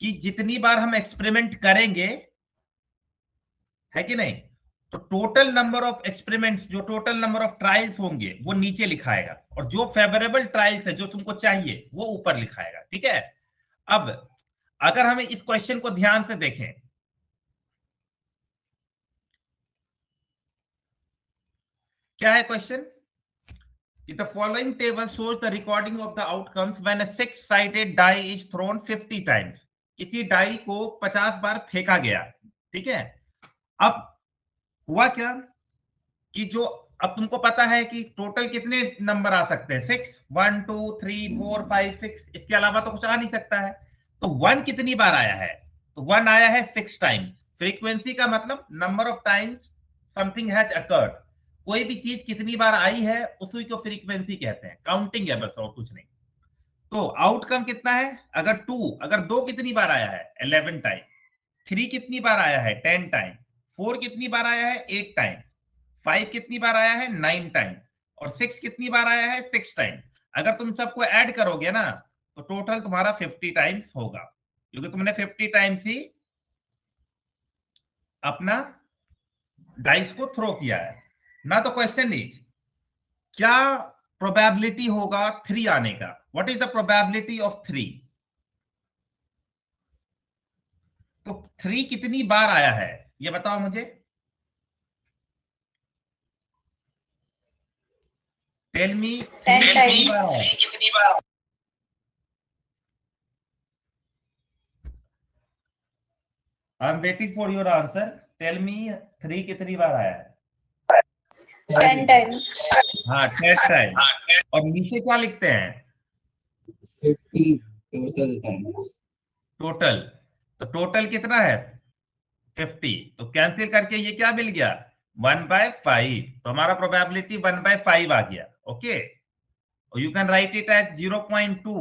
कि जितनी बार हम एक्सपेरिमेंट करेंगे, है कि नहीं, तो टोटल नंबर ऑफ एक्सपेरिमेंट्स, जो टोटल नंबर ऑफ ट्रायल्स होंगे वो नीचे लिखाएगा, और जो फेवरेबल ट्रायल्स है जो तुमको चाहिए वो ऊपर लिखाएगा। ठीक है। अब अगर हमें इस क्वेश्चन को ध्यान से देखें, क्या है question? The following table shows the recording of the outcomes when a six-sided die is thrown 50 times. किसी डाई को 50 बार फेंका गया। ठीक है। अब हुआ क्या कि जो, अब तुमको पता है कि टोटल कितने नंबर आ सकते हैं, 6, 1 2 3 4 5 6, इसके अलावा तो कुछ आ नहीं सकता है। तो 1 कितनी बार आया है? तो 1 आया है 6 टाइम्स। फ्रीक्वेंसी का मतलब number of times something has occurred. कोई भी चीज कितनी बार आई है उसी को फ्रीक्वेंसी कहते हैं, काउंटिंग है बस, और कुछ नहीं। तो आउटकम कितना है? अगर 2 कितनी बार आया है? 11 टाइम। 3 कितनी बार आया है? 10 टाइम। 4 कितनी बार आया है? 8 टाइम। 5 कितनी बार आया है? 9 टाइम। और 6 कितनी बार आया है? 6 टाइम। अगर तुम सबको ऐड करोगे ना तो टोटल तुम्हारा 50 टाइम्स होगा, क्योंकि तुमने 50 टाइम्स ही अपना डाइस को थ्रो किया है ना। तो क्वेश्चन इज, क्या प्रोबेबिलिटी होगा 3 आने का? What is the probability of 3? तो 3 कितनी बार आया है ये बताओ मुझे। टेल मी, 3 कितनी बार आया? I am waiting for your answer. Tell me, 3 कितनी बार आया है? 10 times. हाँ, 10 टाइम। और नीचे क्या लिखते हैं? 50 total times. टोटल। तो टोटल कितना है? 50। तो कैंसिल करके ये क्या मिल गया? 1/5। तो हमारा प्रोबेबिलिटी 1/5 आ गया। Okay. You can write it as 0.2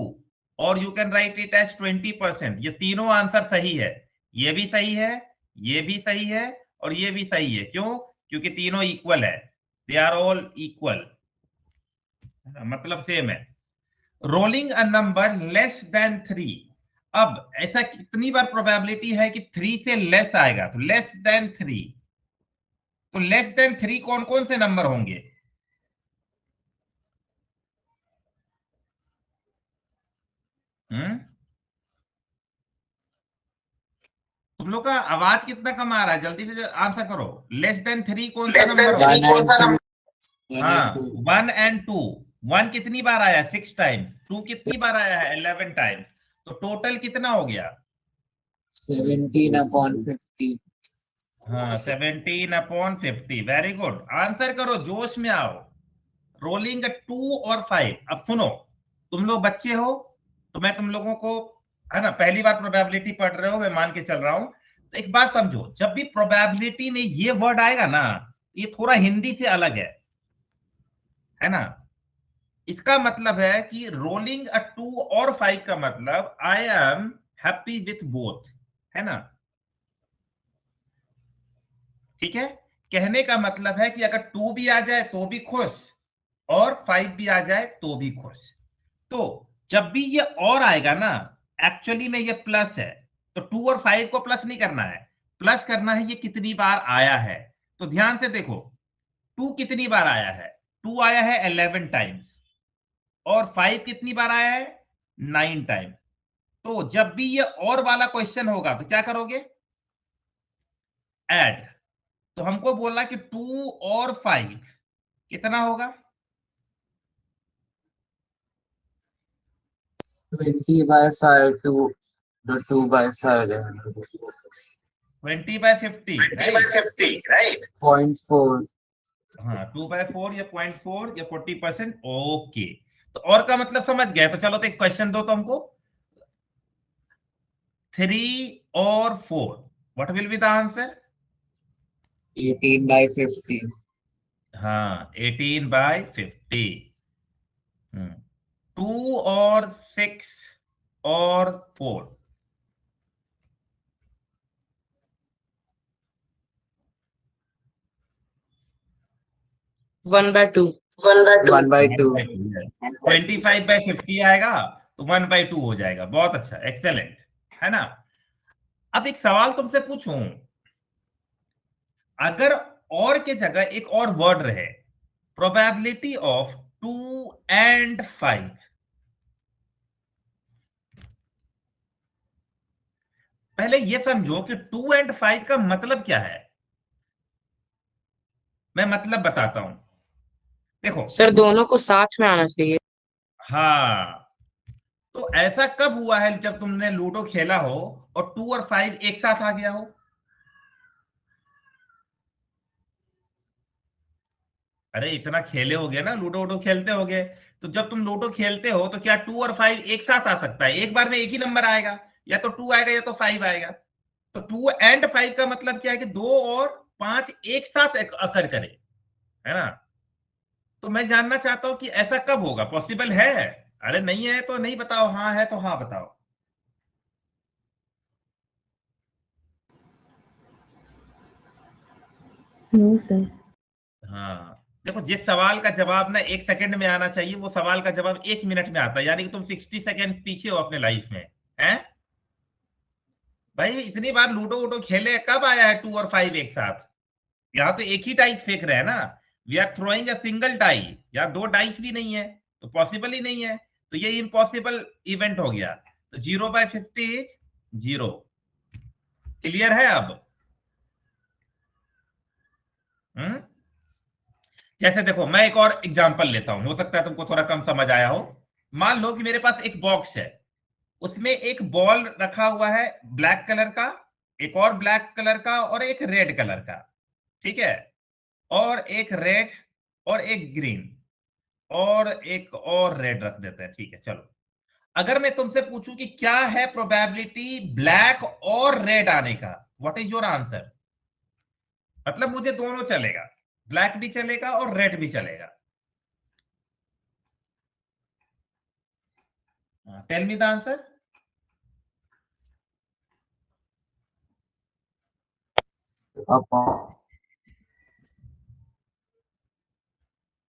और you can write it as 20%। ये तीनों आंसर सही है। ये भी सही है, ये भी सही है, और ये भी सही है। क्यों? क्योंकि तीनों इक्वल है। दे आर ऑल इक्वल, मतलब सेम है। Rolling a number less than 3। अब ऐसा कितनी बार प्रोबेबिलिटी है कि 3 से लेस आएगा? तो लेस देन 3। तो लेस देन 3 कौन कौन से नंबर होंगे? तुम लोग का आवाज कितना कम आ रहा है, जल्दी से आंसर करो। लेस देन 3 कौन सा नंबर होगा? हाँ, 1 and 2। 1 कितनी बार आया? 6 टाइम। 2 कितनी बार आया है? 11 टाइम। तो टोटल कितना हो गया? 17/50. हाँ, 17/50। Very good. आंसर करो, जोश में आओ। रोलिंग 2 और 5। अब सुनो, तुम लोग बच्चे हो तो मैं तुम लोगों को, है ना, पहली बार प्रोबेबिलिटी पढ़ रहे हो, मैं मान के चल रहा हूं। तो एक बात समझो, जब भी प्रोबेबिलिटी में ये वर्ड आएगा ना, ये थोड़ा हिंदी से अलग है ना। इसका मतलब है कि रोलिंग 2 और 5 का मतलब I am happy with both, है ना। ठीक है। कहने का मतलब है कि अगर 2 भी आ जाए तो भी खुश, और 5 भी आ जाए तो भी खुश। तो जब भी ये और आएगा ना, एक्चुअली में ये प्लस है। तो 2 और 5 को प्लस नहीं करना है, प्लस करना है ये कितनी बार आया है। तो ध्यान से देखो, 2 कितनी बार आया है? 2 आया है 11 टाइम्स। और 5 कितनी बार आया है? 9 टाइम्स। तो जब भी ये और वाला क्वेश्चन होगा तो क्या करोगे? ऐड। तो हमको बोला कि 2 और 5 कितना होगा? 20/5 to the 2/5. 20/50, राइट? 0.4. हाँ, 2/4 या 0.4 या 40%। ओके। तो और का मतलब समझ गए? तो चलो, तो एक क्वेश्चन दो तो हमको। 3 और 4, what will be the answer? 18/50. हाँ, 18/50। 2 और 6 और 4। 1/2. 1/2. 25/50 आएगा तो 1/2 हो जाएगा। बहुत अच्छा, एक्सेलेंट, है ना। अब एक सवाल तुमसे पूछूं, अगर और के जगह एक और वर्ड रहे, प्रोबेबिलिटी ऑफ 2 and 5, पहले ये समझो कि 2 and 5 का मतलब क्या है। मैं मतलब बताता हूं, देखो। सर दोनों को साथ में आना चाहिए। हाँ, तो ऐसा कब हुआ है जब तुमने लूडो खेला हो और 2 और 5 एक साथ आ गया हो? अरे इतना खेले होगे ना, लूडो वूडो खेलते होगे, तो जब तुम लूडो खेलते हो तो क्या 2 और 5 एक साथ आ सकता है? एक बार में एक ही नंबर आएगा, या तो 2 आएगा या तो 5 आएगा। तो 2 and 5 का मतलब क्या है कि 2 और 5 एक साथ अकर करे, है ना? तो मैं जानना चाहता हूं कि ऐसा कब होगा, पॉसिबल है? अरे नहीं है तो नहीं बताओ, हाँ है तो हाँ बताओ। No sir. हाँ, देखो, जिस सवाल का जवाब ना 1 सेकंड में आना चाहिए, वो सवाल का जवाब 1 मिनट में आता है, यानी कि तुम 60 सेकंड पीछे हो अपने लाइफ में, हैं? भाई इतनी बार लूडो वूडो खेले, कब आया है 2 और 5 एक साथ? यहाँ तो एक ही डाइस फेंक रहे हैं ना, we are throwing a single die, या 2 डाइस भी नहीं है, तो पॉसिबल ही नहीं है, तो ये इम्पॉसिबल इवेंट हो गया। तो 0/50 इज 0। क्लियर है अब? हम्म जैसे देखो, मैं एक और एग्जांपल लेता हूं, हो सकता है तुमको थोड़ा कम समझ आया हो। मान लो कि मेरे पास एक बॉक्स है, उसमें एक बॉल रखा हुआ है ब्लैक कलर का, एक और ब्लैक कलर का और एक रेड कलर का, ठीक है? और एक रेड और एक ग्रीन और एक और रेड रख देते हैं, ठीक है? चलो, अगर मैं तुमसे पूछूं कि क्या है प्रोबेबिलिटी ब्लैक और रेड आने का, व्हाट इज योर आंसर? मतलब मुझे दोनों चलेगा, ब्लैक भी चलेगा और रेड भी चलेगा। Tell me the answer. upon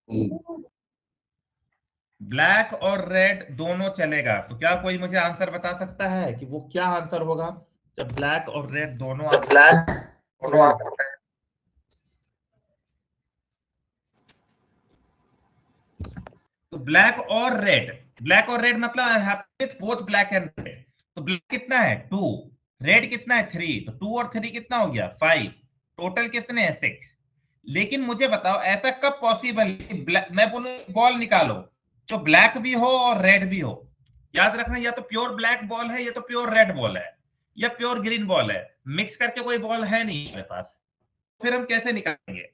3. Black और रेड दोनों चलेगा, तो क्या कोई मुझे आंसर बता सकता है कि वो क्या आंसर होगा जब ब्लैक और रेड दोनों आ सकते हैं? तो ब्लैक और रेड मतलब बोथ ब्लैक एंड रेड। तो ब्लैक कितना है 2, रेड कितना है 3, तो 2 और 3 कितना हो गया 5, टोटल कितने हैं 6। लेकिन मुझे बताओ ऐसा कब पॉसिबल है कि मैं बोलूं बॉल निकालो जो ब्लैक भी हो और रेड भी हो। याद रखना, या तो प्योर ब्लैक बॉल है, या तो प्योर रेड बॉल है, या प्योर ग्रीन बॉल है, मिक्स करके कोई बॉल है नहीं हमारे पास। फिर हम कैसे निकालेंगे?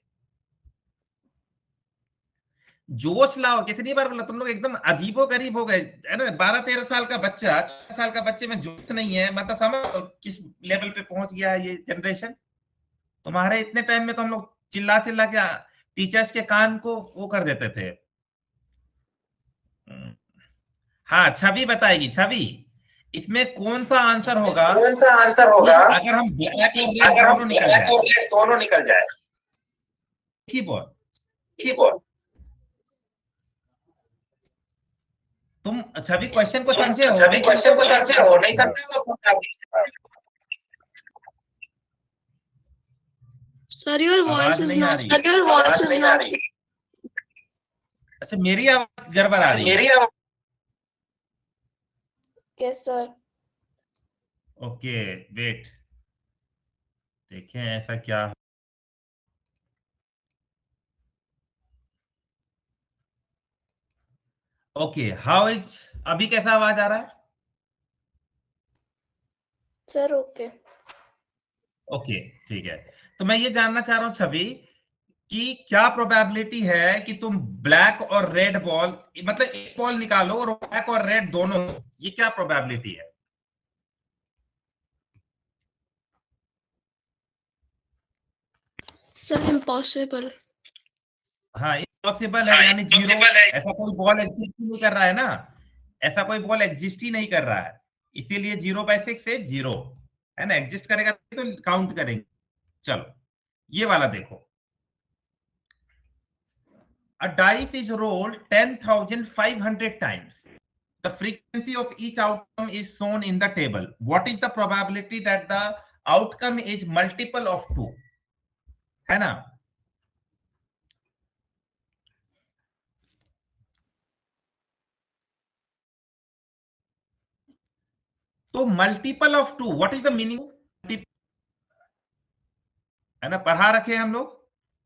जोश लाओ, कितनी बार बोला, तुम लोग एकदम अजीबो गरीब हो गए, है ना? 12-13 साल का बच्चा, 6 साल का बच्चे में जोश नहीं है, मतलब समझ किस लेवल पे पहुंच गया है ये जनरेशन। तुम्हारे इतने टाइम में तो हम लोग चिल्ला चिल्ला के टीचर्स के कान को वो कर देते थे। हाँ, छवि बताएगी। छवि, इसमें कौन सा आंसर होगा अगर हम ब्लैक और रेड दोनों निकल जाए? कीबोर्ड, तुम छवि क्वेश्चन को समझे हो? नहीं समझे? Sir, your आवाज voice is नहीं आ not. रही। अच्छा, मेरी आवाज गड़बड़ आ रही है? Yes, sir. ओके, वेट, देखें ऐसा क्या। ओके, हाउ इज, अभी कैसा आवाज आ रहा है? Sir, okay. ओके, ठीक है। तो मैं ये जानना चाह रहा हूं छवि कि क्या प्रोबेबिलिटी है कि तुम ब्लैक और रेड बॉल, मतलब एक बॉल निकालो और ब्लैक और रेड दोनों, ये क्या प्रोबेबिलिटी है? Sir, impossible. हाँ, इम्पॉसिबल है, यानी 0। ऐसा कोई बॉल एग्जिस्ट ही नहीं कर रहा है ना, ऐसा कोई बॉल एग्जिस्ट ही नहीं कर रहा है, इसीलिए 0/6 से 0, है ना? एग्जिस्ट करेगा तो काउंट करेंगे। चलो, ये वाला देखो। A dice is rolled 10,500 times. the frequency of each outcome is shown in the table. What is the probability that the outcome is multiple of 2? है ना? तो multiple of 2, what is the meaning? है ना, पढ़ा रखे हम लोग।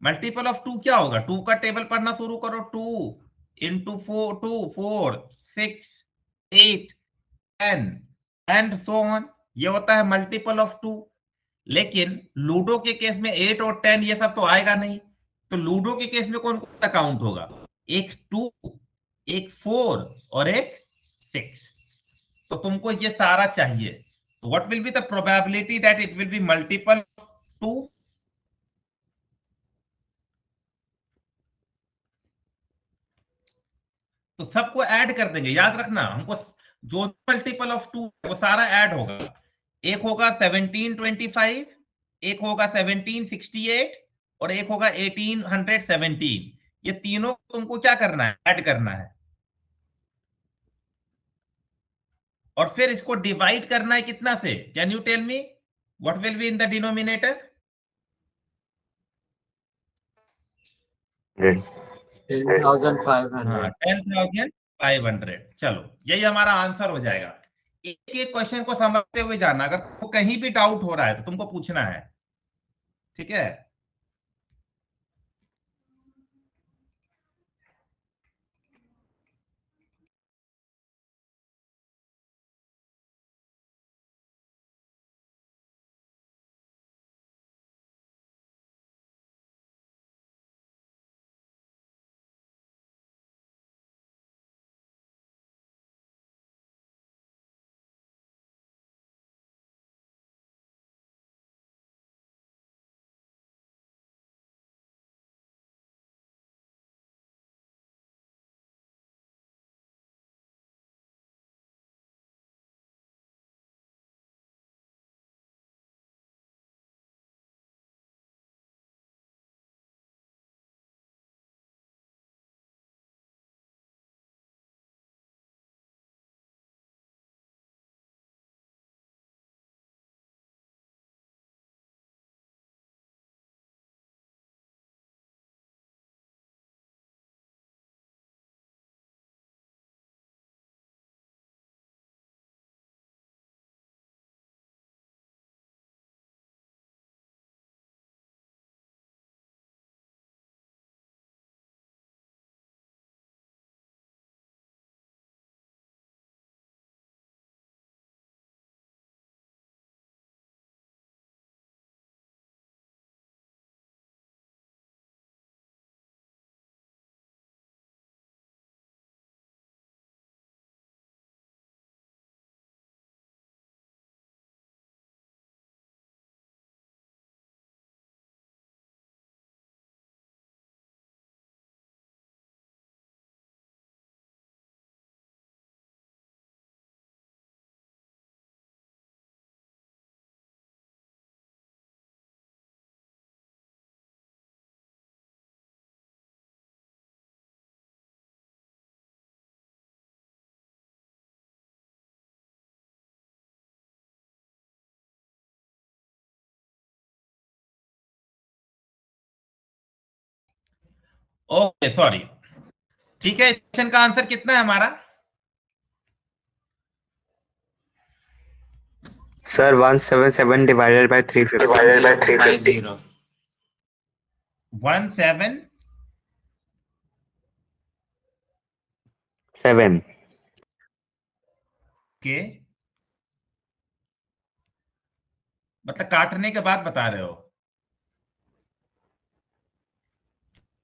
Multiple of 2 क्या होगा? 2 का टेबल पढ़ना शुरू करो। 2 इंटू 4, 2 4 6 8 10 एंड सो ऑन। ये होता है मल्टीपल ऑफ 2। लेकिन लूडो के केस में 8 और 10 ये सब तो आएगा नहीं। तो लूडो के केस में कौन कौन सा काउंट होगा? एक 2, एक 4 और एक 6। तो तुमको ये सारा चाहिए। तो what will be the probability that it will be multiple 2? तो सबको ऐड कर देंगे, याद रखना। हमको जो मल्टीपल ऑफ 2 वो सारा ऐड होगा। एक होगा 1725, एक होगा 1768 और एक होगा 1817। ये तीनों तुमको क्या करना है? ऐड करना है। और फिर इसको डिवाइड करना है कितना से? Can you tell me what will be in the denominator? 10,500. हाँ, 10,500। चलो, यही हमारा आंसर हो जाएगा। एक एक क्वेश्चन को समझते हुए जाना। अगर तुमको कहीं भी डाउट हो रहा है तो तुमको पूछना है, ठीक है? Okay, sorry. ठीक है, क्वेश्चन का आंसर कितना है हमारा? Sir 177 divided by 350. 50. 17 7. के मतलब काटने के बाद बता रहे हो?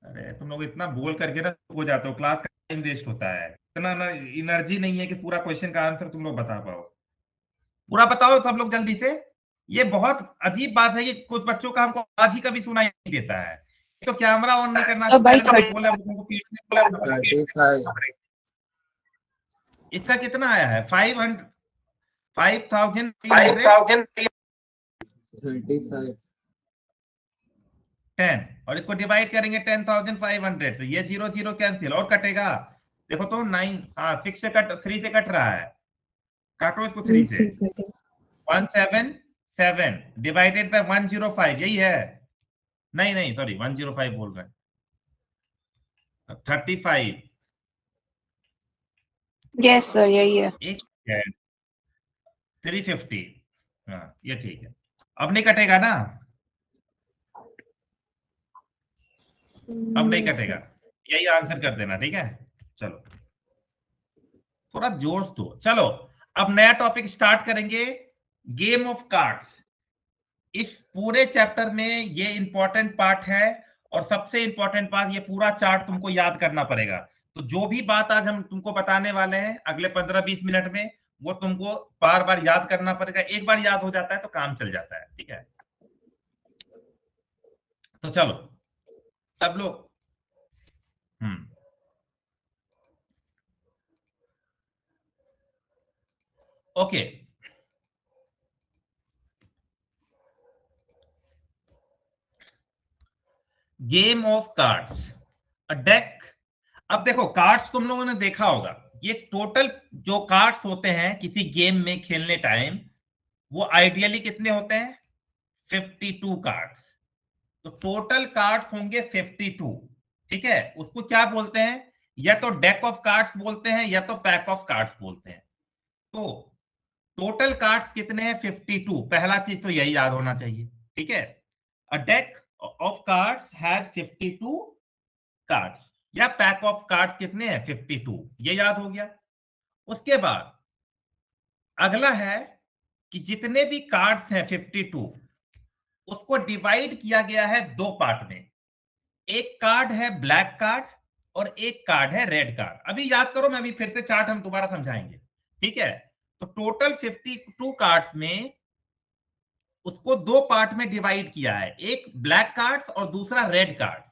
अरे तुम लोग इतना बोल करके ना हो जाते हो, क्लास का टाइम वेस्ट होता है। इतना ना एनर्जी नहीं है कि पूरा क्वेश्चन का आंसर तुम लोग बता पाओ। पूरा बताओ सब लोग जल्दी से। ये बहुत अजीब बात है कि कुछ बच्चों का हमको आज ही कभी सुनाई नहीं देता है। तो कैमरा ऑन नहीं करना, सब भाई बोला तुमको पीछे। 35. इसका कितना आया है? 500 5300 35. 10 और इसको डिवाइड करेंगे 10,500 से। ये 0 0 कैंसिल और कटेगा देखो तो 9, हाँ 6 से कट, 3 से कट रहा है, काटो इसको 3 से। 177 डिवाइडेड बाय 105, यही है। नहीं नहीं सॉरी 105 बोल रहे हैं, 35। यस सर यही है। एक 350, हाँ ये ठीक है। अब नहीं कटेगा ना, अब नहीं कटेगा, यही आंसर कर देना, ठीक है। चलो थोड़ा जोर दो। चलो अब नया टॉपिक स्टार्ट करेंगे, गेम ऑफ कार्ड्स। इस पूरे चैप्टर में ये इंपॉर्टेंट पार्ट है, और सबसे इंपॉर्टेंट पार्ट, ये पूरा चार्ट तुमको याद करना पड़ेगा। तो जो भी बात आज हम तुमको बताने वाले हैं अगले 15-20 मिनट में, वो तुमको बार बार याद करना पड़ेगा। एक बार याद हो जाता है तो काम चल जाता है, ठीक है। तो चलो सब लोग, okay. Game of cards, a deck. अब देखो कार्ड्स तुम लोगों ने देखा होगा, ये टोटल जो कार्ड्स होते हैं किसी गेम में खेलने टाइम, वो आइडियली कितने होते हैं, 52 कार्ड्स। तो टोटल कार्ड्स होंगे 52, ठीक है। उसको क्या बोलते हैं, या तो डेक ऑफ कार्ड्स बोलते हैं या तो पैक ऑफ कार्ड्स बोलते हैं। तो टोटल कार्ड्स कितने हैं, 52। पहला चीज तो यही याद होना चाहिए, ठीक है। अ deck of cards has 52 cards, या पैक ऑफ कार्ड्स कितने हैं, 52, ये याद हो गया। उसके बाद अगला है कि जितने भी कार्ड्स हैं 52, उसको डिवाइड किया गया है दो पार्ट में। एक कार्ड है ब्लैक कार्ड और एक कार्ड है रेड कार्ड। अभी याद करो, मैं अभी फिर से चार्ट हम दोबारा समझाएंगे, ठीक है। तो टोटल 52 कार्ड्स में उसको दो पार्ट में डिवाइड किया है, एक ब्लैक कार्ड्स और दूसरा रेड कार्ड्स।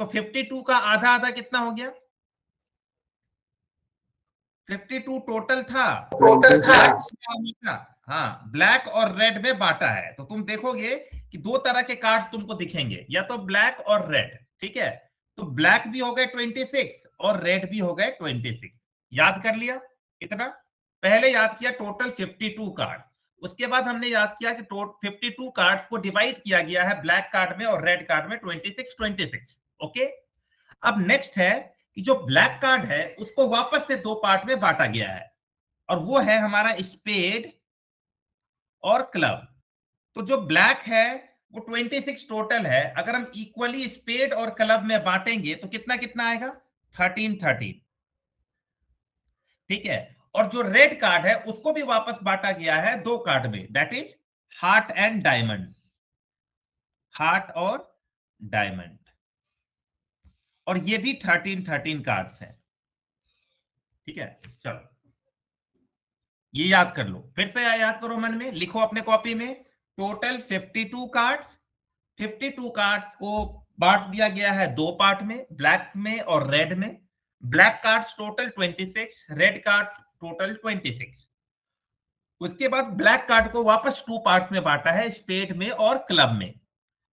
तो 52 का आधा आधा कितना हो गया, 52 टोटल था, 26। हाँ ब्लैक और रेड में बांटा है। तो तुम देखोगे कि दो तरह के कार्ड्स तुमको दिखेंगे, या तो ब्लैक और रेड, ठीक है। तो ब्लैक भी हो गए 26 और रेड भी हो गए 26। याद कर लिया इतना, पहले याद किया टोटल 52 कार्ड्स। उसके बाद हमने याद किया कि 52 कार्ड्स को डिवाइड किया गया है ब्लैक कार्ड में और रेड कार्ड में 26। ओके। अब नेक्स्ट है कि जो ब्लैक कार्ड है उसको वापस से दो पार्ट में बांटा गया है, और वो है हमारा स्पेड और क्लब। तो जो ब्लैक है वो 26 टोटल है, अगर हम इक्वली स्पेड और क्लब में बांटेंगे तो कितना कितना आएगा, 13, ठीक है। और जो रेड कार्ड है उसको भी वापस बांटा गया है दो कार्ड में, that is heart and diamond, heart और डायमंड। और ये भी 13 कार्ड्स हैं, ठीक है। चलो ये याद कर लो, फिर से याद करो, मन में लिखो अपने कॉपी में, टोटल 52 कार्ड्स। 52 कार्ड्स को बांट दिया गया है दो पार्ट में, ब्लैक में और रेड में। Black cards total 26, red card total 26। उसके बाद ब्लैक कार्ड को वापस टू पार्ट्स में बांटा है, स्पेड में और क्लब में।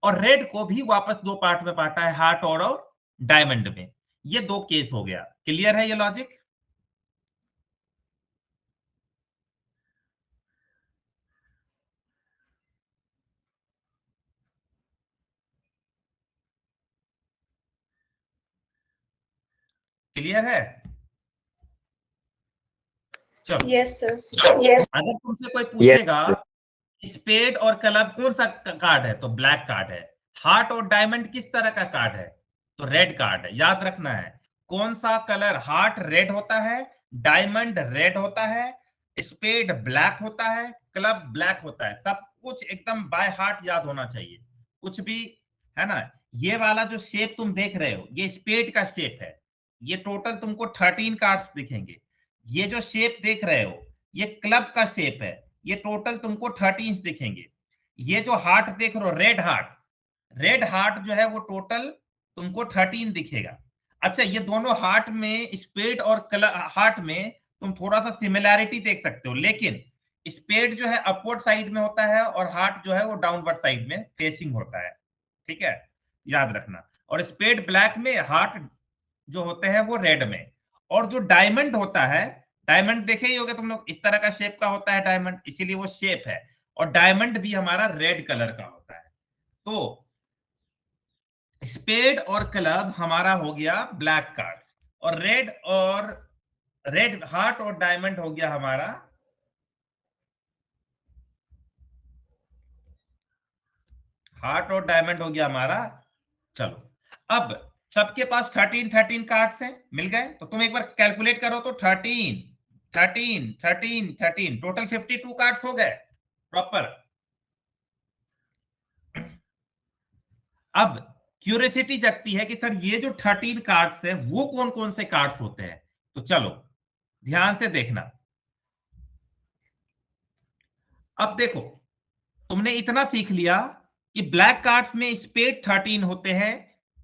और रेड को भी वापस दो पार्ट में बांटा है, हार्ट और डायमंड में। ये दो केस हो गया। क्लियर है ये लॉजिक? क्लियर है? चलो यस सर। अगर तुमसे कोई पूछेगा स्पेड और क्लब कौन सा कार्ड है, तो ब्लैक कार्ड है। हार्ट और डायमंड किस तरह का कार्ड है, तो रेड कार्ड है। याद रखना है कौन सा कलर, हार्ट रेड होता है, डायमंड रेड होता है, स्पेड ब्लैक होता है, क्लब ब्लैक होता है। सब कुछ एकदम बाय हार्ट याद होना चाहिए, कुछ भी, है ना। ये वाला जो शेप तुम देख रहे हो ये स्पेड का शेप है, ये टोटल तुमको 13 कार्ड्स दिखेंगे। ये जो शेप देख रहे हो ये क्लब का शेप है, ये टोटल तुमको 13 दिखेंगे। ये जो हार्ट देख रहे हो रेड हार्ट, रेड हार्ट जो है वो टोटल तुमको 13 दिखेगा। अच्छा ये दोनों हार्ट में, स्पेड और हार्ट में तुम थोड़ा सा सिमिलैरिटी देख सकते हो, लेकिन स्पेड जो है अपवर्ड साइड में होता है और हार्ट जो है वो डाउनवर्ड साइड में फेसिंग होता है, ठीक है, याद रखना। और स्पेड ब्लैक में, हार्ट जो होते हैं वो रेड में। और जो डायमंड होता है, डायमंड देखे ही होगे तुम लोग, इस तरह का शेप का होता है डायमंड, इसीलिए वो शेप है। और डायमंड भी हमारा रेड कलर का होता है। तो स्पेड और क्लब हमारा हो गया ब्लैक कार्ड, और रेड हार्ट और डायमंड हो गया हमारा हार्ट और डायमंड हो गया हमारा। चलो अब सबके पास 13 कार्ड्स हैं, मिल गए। तो तुम एक बार कैलकुलेट करो तो 13 13 13 13 टोटल 52 कार्ड्स हो गए प्रॉपर। अब क्यूरियोसिटी जगती है कि सर ये जो 13 कार्ड्स है वो कौन कौन से कार्ड्स होते हैं। तो चलो ध्यान से देखना। अब देखो, तुमने इतना सीख लिया कि ब्लैक कार्ड्स में स्पेड 13 होते हैं,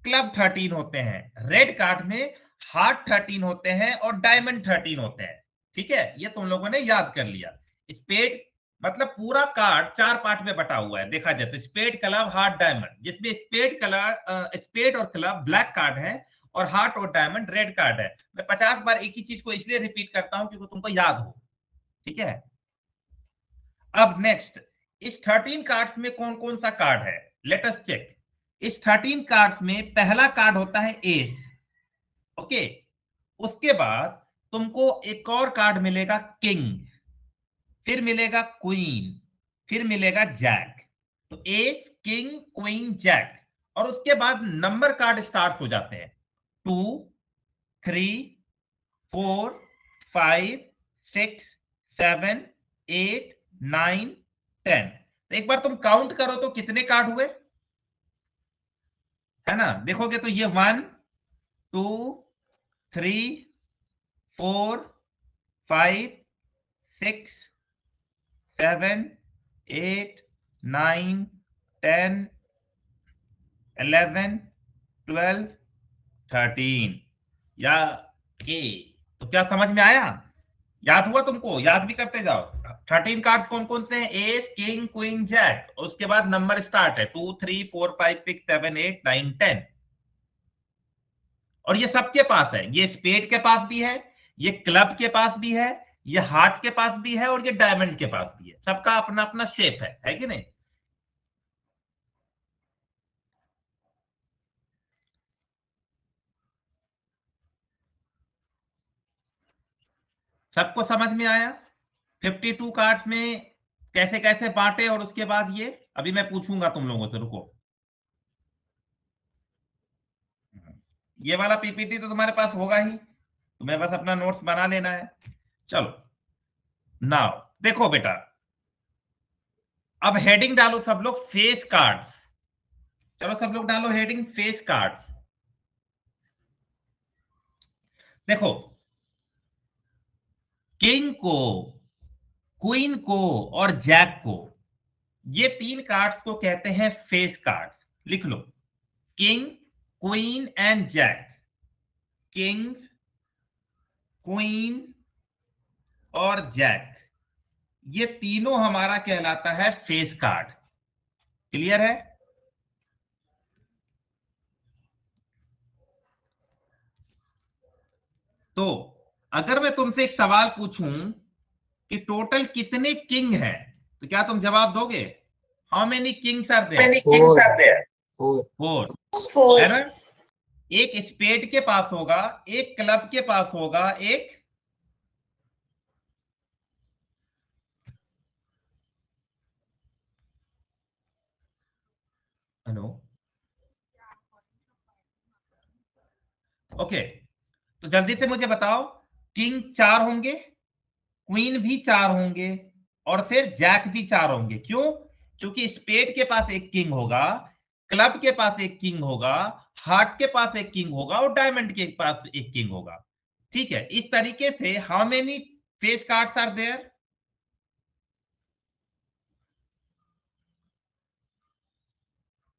क्लब 13 होते हैं, रेड कार्ड में हार्ट 13 होते हैं और डायमंड 13 होते हैं। ठीक है, ये तुम लोगों ने याद कर लिया। स्पेड मतलब पूरा कार्ड 4 पार्ट में बटा हुआ है, देखा जाए तो स्पेड, क्लब, हार्ट, डायमंड, जिसमें स्पेड और क्लब ब्लैक कार्ड है और हार्ट और डायमंड रेड कार्ड है। मैं 50 बार एक ही चीज को इसलिए रिपीट करता हूं क्योंकि तुमको याद हो। ठीक है, अब नेक्स्ट, इस 13 कार्ड्स में कौन कौन सा कार्ड है, लेट अस चेक। इस 13 कार्ड्स में पहला कार्ड होता है एस। ओके, उसके बाद तुमको एक और कार्ड मिलेगा किंग, फिर मिलेगा क्वीन, फिर मिलेगा जैक। तो एस, किंग, क्वीन, जैक, और उसके बाद नंबर कार्ड स्टार्ट हो जाते हैं 2 3 4 5 6 7 8 9 10। तो एक बार तुम काउंट करो तो कितने कार्ड हुए, है ना। देखोगे तो ये 1 2 3 4 5 6 7 8 9 10 11 12 13 या ए। तो क्या समझ में आया, याद हुआ तुमको, याद भी करते जाओ। 13 कार्ड्स कौन कौन से हैं, एस, किंग, क्वीन, जैक, और उसके बाद नंबर स्टार्ट है 2 3 4 5 6 7 8 9 10। और ये सबके पास है, ये स्पेड के पास भी है, ये क्लब के पास भी है, ये हार्ट के पास भी है, और ये डायमंड के पास भी है। सबका अपना अपना शेप है कि नहीं। सबको समझ में आया 52 कार्ड्स में कैसे कैसे बांटे, और उसके बाद ये अभी मैं पूछूंगा तुम लोगों से, रुको। ये वाला पीपीटी तो तुम्हारे पास होगा ही, तुम्हें बस अपना नोट्स बना लेना है। चलो नाउ देखो बेटा, अब हेडिंग डालो सब लोग, फेस कार्ड्स। चलो सब लोग डालो हेडिंग फेस कार्ड्स। देखो, किंग को, क्वीन को और जैक को, ये 3 कार्ड्स को कहते हैं फेस कार्ड्स। लिख लो, king, queen and jack. King, queen और जैक, ये तीनों हमारा कहलाता है फेस कार्ड। क्लियर है। तो अगर मैं तुमसे एक सवाल पूछूं कि टोटल कितने किंग हैं, तो क्या तुम जवाब दोगे, how many kings are there? 4 है ना। एक स्पेड के पास होगा, एक क्लब के पास होगा, एक हेलो ओके। तो जल्दी से मुझे बताओ, किंग 4 होंगे, क्वीन भी 4 होंगे, और फिर जैक भी 4 होंगे। क्यों? क्योंकि स्पेड के पास एक किंग होगा, क्लब के पास एक किंग होगा, हार्ट के पास एक किंग होगा, और डायमंड के पास एक किंग होगा। ठीक है, इस तरीके से how many face cards are there?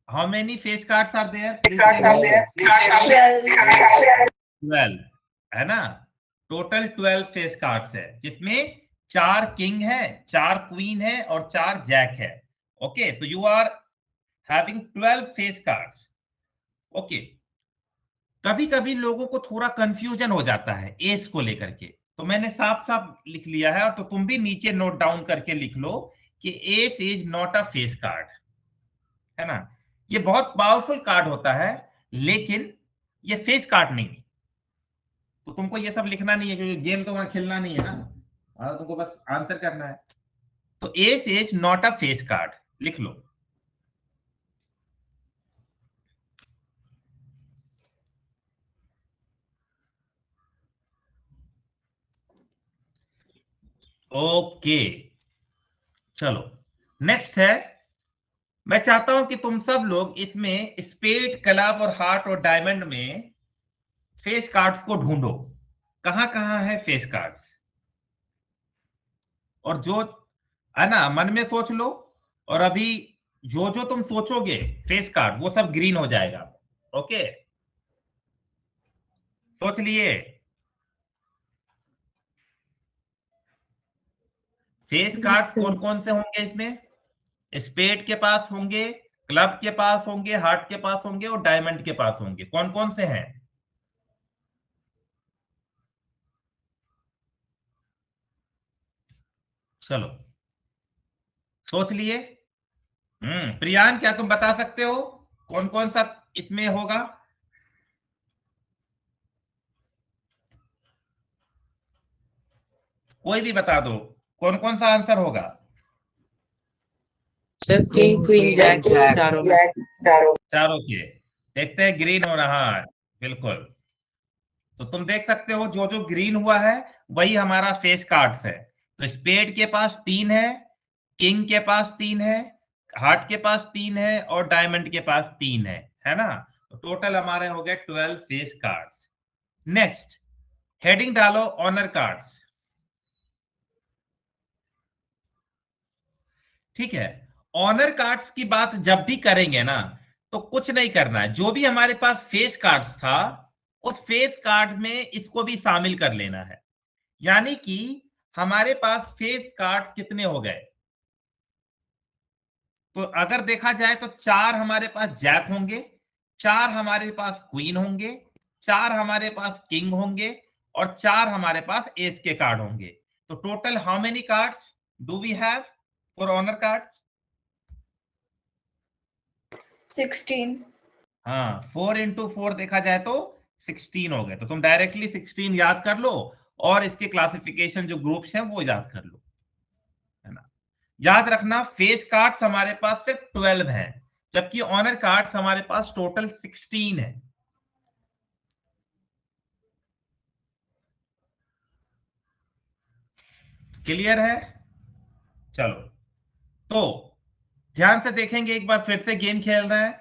How many face cards are there? 12 है ना। टोटल 12 फेस कार्ड्स है, जिसमें 4 किंग है, 4 क्वीन है और 4 जैक है। Okay, so you are having 12 face cards. Okay, कभी कभी लोगों को थोड़ा कंफ्यूजन हो जाता है एस को लेकर के, तो मैंने साफ साफ लिख लिया है, और तो तुम भी नीचे नोट डाउन करके लिख लो कि S is not a face card, है ना। ये बहुत पावरफुल कार्ड होता है, लेकिन ये फेस कार्ड नहीं है। तो तुमको ये सब लिखना नहीं है, क्योंकि गेम तो वहां खेलना नहीं है ना, तुमको बस आंसर करना है। तो S is not a face card, लिख लो। ओके, चलो नेक्स्ट है। मैं चाहता हूं कि तुम सब लोग इसमें स्पेड, क्लब और हार्ट और डायमंड में फेस कार्ड्स को ढूंढो, कहां कहां है फेस कार्ड्स। और जो है ना, मन में सोच लो, और अभी जो जो तुम सोचोगे फेस कार्ड, वो सब ग्रीन हो जाएगा। ओके, सोच लिए? फेस कार्ड्स कौन कौन से होंगे इसमें? स्पेड के पास होंगे, क्लब के पास होंगे, हार्ट के पास होंगे और डायमंड के पास होंगे। कौन कौन से हैं? चलो सोच लिए? प्रियान, क्या तुम बता सकते हो कौन कौन सा इसमें होगा? कोई भी बता दो, कौन कौन सा आंसर होगा? सर किंग क्वीन जैक चारों में। चारों के। देखते हैं ग्रीन हो रहा है, बिल्कुल। तो तुम देख सकते हो जो जो ग्रीन हुआ है वही हमारा फेस कार्ड्स है। तो स्पेड के पास 3 है, किंग के पास 3 है, हार्ट के पास 3 है और डायमंड के पास 3 है ना। तो टोटल हमारे हो गए 12 फेस कार्ड्स। नेक्स्ट हेडिंग डालो ऑनर कार्ड्स। ठीक है, ऑनर कार्ड्स की बात जब भी करेंगे ना, तो कुछ नहीं करना है, जो भी हमारे पास फेस कार्ड्स था उस फेस कार्ड में इसको भी शामिल कर लेना है। यानी कि हमारे पास फेस कार्ड्स कितने हो गए? तो अगर देखा जाए तो 4 हमारे पास जैक होंगे, 4 हमारे पास क्वीन होंगे, 4 हमारे पास किंग होंगे और 4 हमारे पास एस के कार्ड होंगे। तो total how many cards do we have for honour cards? 16। हाँ, 4 इंटू 4 देखा जाए तो 16 हो गए। तो तुम डायरेक्टली 16 याद कर लो और इसके क्लासिफिकेशन जो ग्रुप्स हैं वो याद कर लो, है ना। याद रखना फेस कार्ड्स हमारे पास सिर्फ 12 हैं, जबकि ऑनर कार्ड्स हमारे पास टोटल 16 है। क्लियर है? चलो, तो ध्यान से देखेंगे, एक बार फिर से गेम खेल रहे हैं।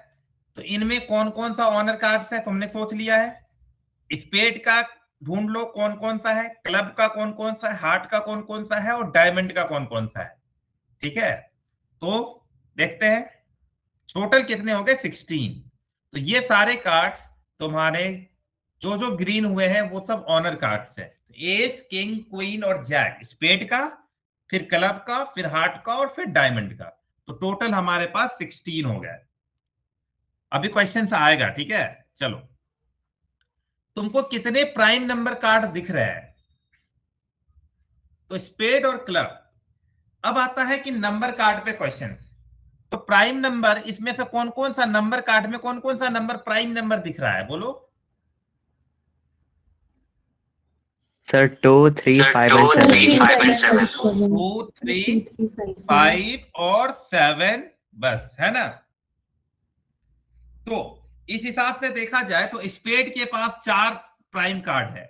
तो इनमें कौन कौन सा ऑनर कार्ड्स है तुमने सोच लिया है? स्पेड का ढूंढ लो कौन कौन सा है, क्लब का कौन कौन सा है, हार्ट का कौन कौन सा है और डायमंड का कौन कौन सा है। ठीक है, तो देखते हैं टोटल कितने हो गए, 16। तो ये सारे कार्ड्स तुम्हारे जो जो ग्रीन हुए हैं वो सब ऑनर कार्ड्स है। एस, किंग, क्वीन और जैक, स्पेड का, फिर क्लब का, फिर हार्ट का और फिर डायमंड का। तो टोटल हमारे पास 16 हो गए। अभी क्वेश्चन आएगा, ठीक है। चलो, तुमको कितने प्राइम नंबर कार्ड दिख रहे हैं? तो स्पेड और क्लब। अब आता है कि नंबर कार्ड पे क्वेश्चन। तो प्राइम नंबर, इसमें से कौन कौन सा नंबर कार्ड में कौन कौन सा नंबर प्राइम नंबर दिख रहा है, बोलो? Sir, 2, 3, 5 and 7. 2, 3, 5 और 7, बस, है ना। तो इस हिसाब से देखा जाए तो स्पेड के पास 4 प्राइम कार्ड है।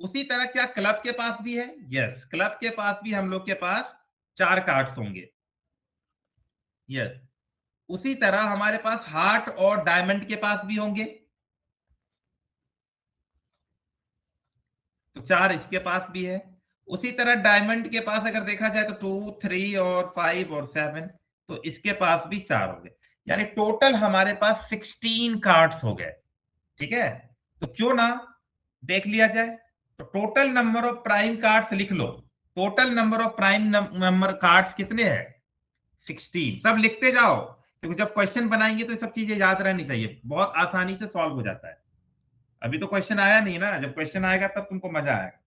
उसी तरह क्या क्लब के पास भी है? यस, क्लब के पास भी हम लोग के पास 4 कार्ड्स होंगे। यस, उसी तरह हमारे पास हार्ट और डायमंड के पास भी होंगे, तो 4 इसके पास भी है। उसी तरह डायमंड के पास अगर देखा जाए तो 2, 3 और 5 और 7, तो इसके पास भी 4 हो गए। यानी टोटल हमारे पास 16 कार्ड्स हो गए। ठीक है, तो क्यों ना देख लिया जाए। तो total number of prime cards लिख लो। Total number of prime number cards कितने हैं? 16। सब लिखते जाओ, क्योंकि जब क्वेश्चन बनाएंगे तो ये सब चीजें याद रहनी चाहिए, बहुत आसानी से सॉल्व हो जाता है। अभी तो क्वेश्चन आया नहीं ना, जब क्वेश्चन आएगा तब तुमको मजा आएगा।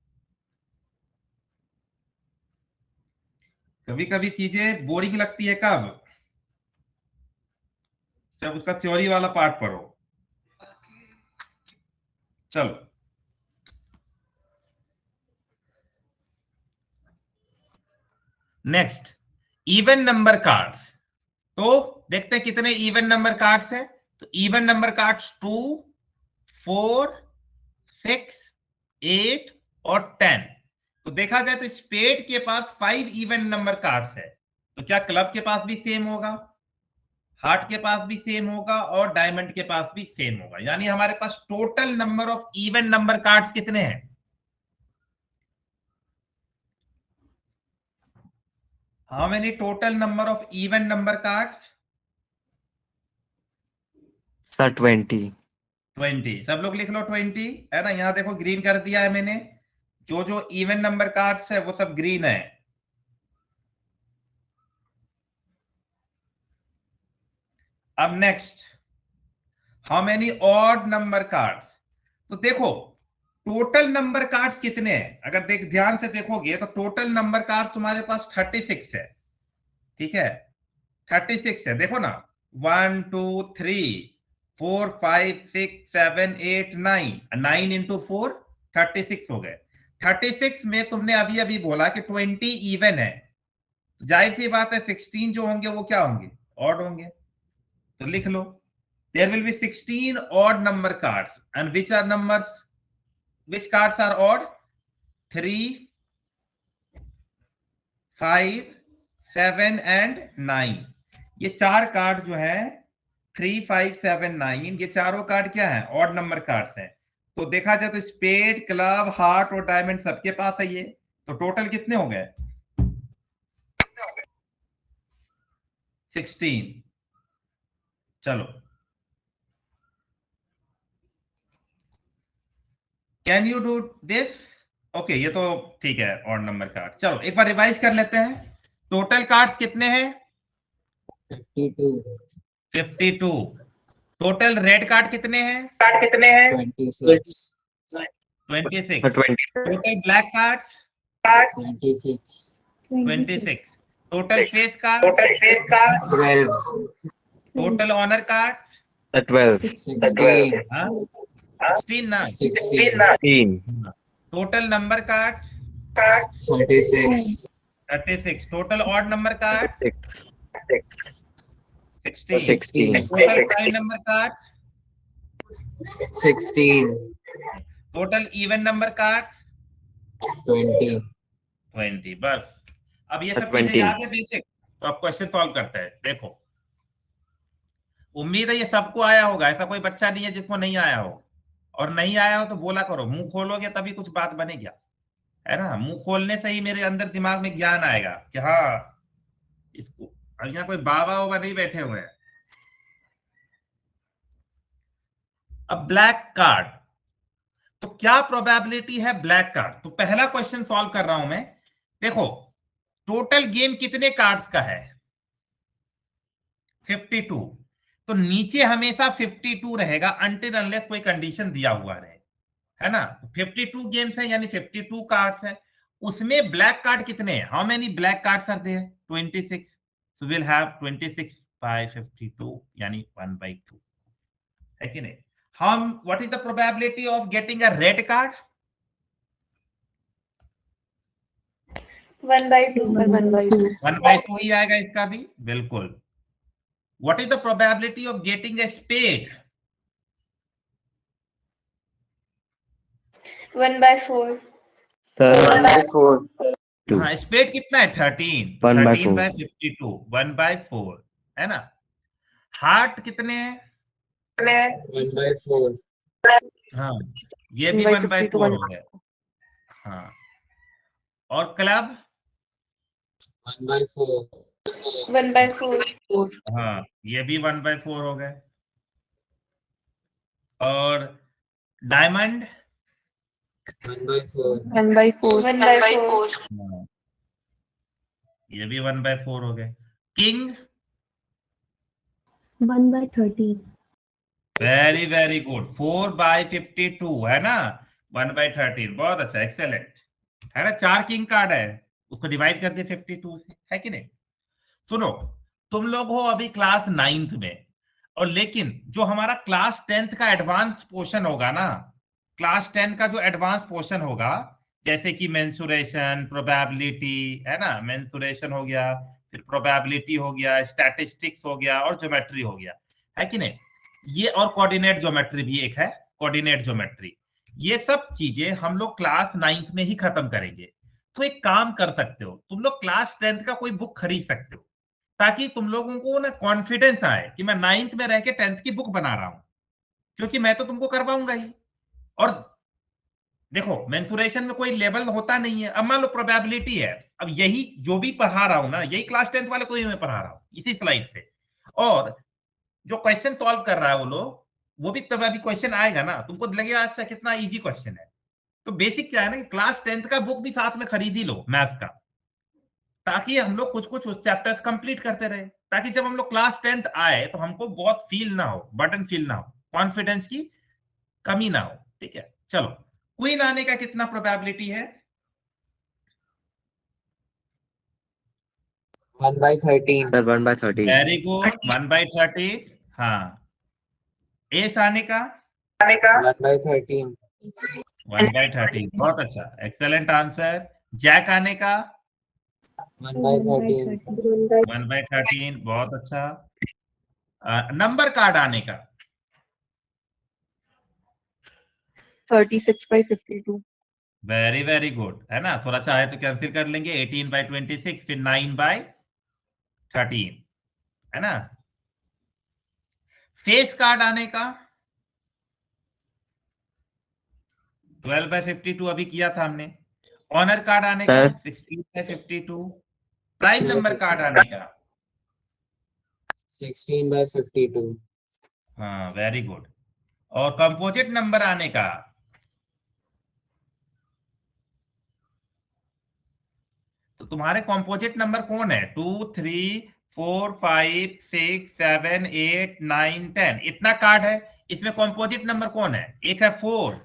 कभी कभी चीजें बोरिंग लगती है कब, जब उसका थ्योरी वाला पार्ट पढ़ो। चलो नेक्स्ट, इवन नंबर कार्ड्स। तो देखते हैं कितने इवन नंबर कार्ड्स है। तो इवन नंबर कार्ड्स 2, 4, 6, 8 और 10। तो देखा जाए तो स्पेड के पास 5 इवन नंबर कार्ड्स है। तो क्या क्लब के पास भी सेम होगा, हार्ट के पास भी सेम होगा और डायमंड के पास भी सेम होगा। यानी हमारे पास total number of even number cards कितने हैं? How many total number of even number cards? Sir 20। 20। सब लोग लिख लो 20, है ना। यहां देखो ग्रीन कर दिया है मैंने, जो जो इवन नंबर कार्ड्स है वो सब ग्रीन है। अब next, how many odd number cards? तो देखो टोटल नंबर कार्ड्स कितने हैं, अगर ध्यान से देखोगे तो टोटल नंबर कार्ड्स तुम्हारे पास 36 है। ठीक है, 36 है। देखो ना, 1 2 3 4 5 6 7 8 9, 9 इंटू 4 36 हो गए। 36 में तुमने अभी अभी बोला कि 20 इवन है, जाहिर सी बात है 16 जो होंगे वो क्या होंगे, ऑड होंगे। तो लिख लो, there will be 16 odd number cards, and which are numbers, which cards are odd? 3, 5, 7 and 9। ये चार कार्ड जो है 3, 5, 7, 9, ये चारों कार्ड क्या है, ऑड नंबर कार्ड्स हैं। तो देखा जाए तो स्पेड, क्लब, हार्ट और डायमंड सबके पास है ये। तो टोटल कितने हो गए? 16। चलो, can you do this? Okay, ये तो ठीक है, ऑड नंबर कार्ड। चलो एक बार रिवाइज कर लेते हैं। टोटल कार्ड्स कितने हैं? 52। टोटल रेड कार्ड कितने हैं? 26. 26। Sir 20। Total black cards 26। Total face card 12. Total honour cards sir 12। 16. 16 ना। 16. 3। Total number cards 36. 36। Total odd number cards 16। 16. Total prime number cards 16. Total even number cards 20. 20। बस, अब ये सब 20। चीजें याद है बेसिक। तो अब क्वेश्चन सॉल्व करते हैं। देखो, उम्मीद है ये सबको आया होगा, ऐसा कोई बच्चा नहीं है जिसको नहीं आया हो। और नहीं आया हो तो बोला करो, मुंह खोलोगे तभी कुछ बात बनेगी, है ना। मुंह खोलने से ही मेरे अंदर दिमाग में ज्ञान आएगा कि हाँ इसको। अब यहाँ कोई बाबा वाबा नहीं बैठे हुए हैं। अब ब्लैक कार्ड, तो क्या प्रोबेबिलिटी है ब्लैक कार्ड? तो पहला क्वेश्चन सॉल्व कर रहा हूं मैं। देखो, टोटल गेम कितने कार्ड्स का है? 52। तो नीचे हमेशा 52 रहेगा अनटिल अनलेस कोई कंडीशन दिया हुआ रहे, है ना। 52 गेम्स है यानी 52 कार्ड्स है। उसमें ब्लैक कार्ड कितने हैं? How many black cards are there? 26। So will have 26 by 52 यानी 1/2, है कि नहीं। हम what is the probability of getting a red card? 1/2. 1/2 ही आएगा इसका भी, बिल्कुल। What is the probability of getting a spade? 1/4. Sir 1/4. हाँ, स्पेड कितना है? 13। 1/4। 13/52, 1/4, है ना। हार्ट कितने हैं? 1/4. हाँ, ये भी 1/4 हो गए। हाँ, और क्लब? 1/4. 1/4. हाँ, ये भी 1/4 हो गए। और डायमंड? 1/4. 1/4. हाँ, ये भी 1/4 हो गए। किंग? 1/13. वेरी वेरी गुड, 4/52 है ना, 1/13, बहुत अच्छा, एक्सेलेंट। है ना, 4 किंग कार्ड है, उसको डिवाइड कर दिए 52 से, है कि नहीं। सुनो, तुम लोग हो अभी क्लास 9th में, और लेकिन जो हमारा क्लास 10th का एडवांस पोर्शन होगा ना, क्लास 10 का जो एडवांस पोर्शन होगा, जैसे कि मेंसुरेशन, प्रोबेबिलिटी, है ना, मेंसुरेशन हो गया, फिर प्रोबेबिलिटी हो गया, स्टैटिस्टिक्स हो गया, और ज्योमेट्री हो गया, है कि नहीं। ये और कोऑर्डिनेट ज्योमेट्री भी एक है, कोऑर्डिनेट ज्योमेट्री। ये सब चीजें हम लोग क्लास 9th में ही खत्म करेंगे। तो एक काम कर सकते हो, तुम लोग क्लास 10th का कोई बुक खरीद सकते हो, ताकि तुम लोगों को ना कॉन्फिडेंस आए कि मैं 9th में रह के 10th की बुक बना रहा हूं, क्योंकि मैं तो तुमको करवाऊंगा ही। और देखो, मेंसुरेशन में कोई लेवल होता नहीं है। अब मान लो प्रोबेबिलिटी है, अब यही जो भी पढ़ा रहा हूं ना, यही क्लास 10th वाले को ही मैं पढ़ा रहा हूं इसी स्लाइड से। और जो क्वेश्चन सॉल्व कर रहा है वो लोग, वो भी तब अभी क्वेश्चन आएगा ना, तुमको लगेगा अच्छा कितना इजी क्वेश्चन है। तो बेसिक क्या है ना, कि क्लास 10th का बुक भी साथ में खरीद ही लो मैथ्स का, ताकि हम लोग कुछ कुछ चैप्टर्स कंप्लीट करते रहे, ताकि जब हम लोग क्लास 10th आए तो हमको बहुत फील ना हो, बर्डन फील ना हो, कॉन्फिडेंस की कमी ना हो। ठीक है, चलो, क्वीन आने का कितना प्रोबेबिलिटी है? 1/13. सर 1/13। Very good, 1/30। हाँ, एस आने का 1/13. 1/13, बहुत अच्छा, एक्सेलेंट आंसर। जैक आने का 1/13. 1/13, बहुत अच्छा। नंबर कार्ड आने का 36/52. वेरी वेरी गुड, है ना, थोड़ा चाहे तो कैंसिल कर लेंगे, 18/26, फिर 9/13, है ना। फेस कार्ड आने का 12/52 अभी किया था हमने। ऑनर कार्ड आने का सर 16/52। प्राइम नंबर कार्ड आने का 16/52. हाँ, वेरी गुड। और कंपोजिट नंबर आने का तो तुम्हारे कंपोजिट नंबर कौन है? 2, 3, 4, 5, 6, 7, 8, 9, 10, इतना कार्ड है। इसमें कंपोजिट नंबर कौन है? एक है 4,